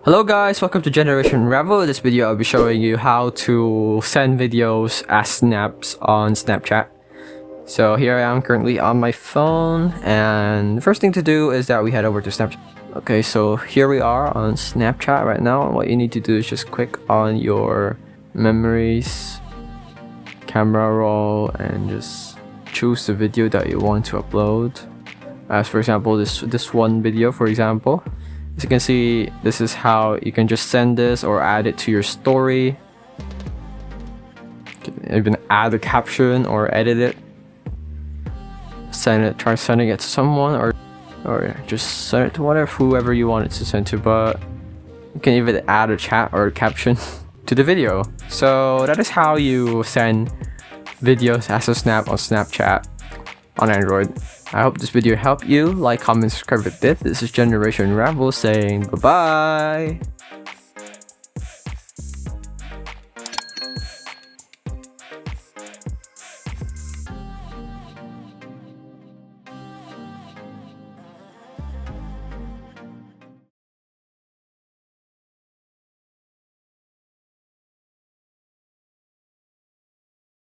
Hello guys, welcome to Generation Rebel. In this video I'll be showing you how to send videos as snaps on Snapchat. So here I am currently on my phone, and the first thing to do is that we head over to Snapchat. Okay, so here we are on Snapchat right now. What you need to do is just click on your memories, camera roll, and just choose the video that you want to upload. As for example, this one video, for example. As you can see, this is how you can just send this or add it to your story. You can even add a caption or edit it. Try sending it to someone, or just send it to whoever you want it to send to, but you can even add a chat or a caption to the video. So that is how you send videos as a snap on Snapchat on Android. I hope this video helped you. Like, comment, subscribe if it did. This is Generation Rebel saying bye-bye.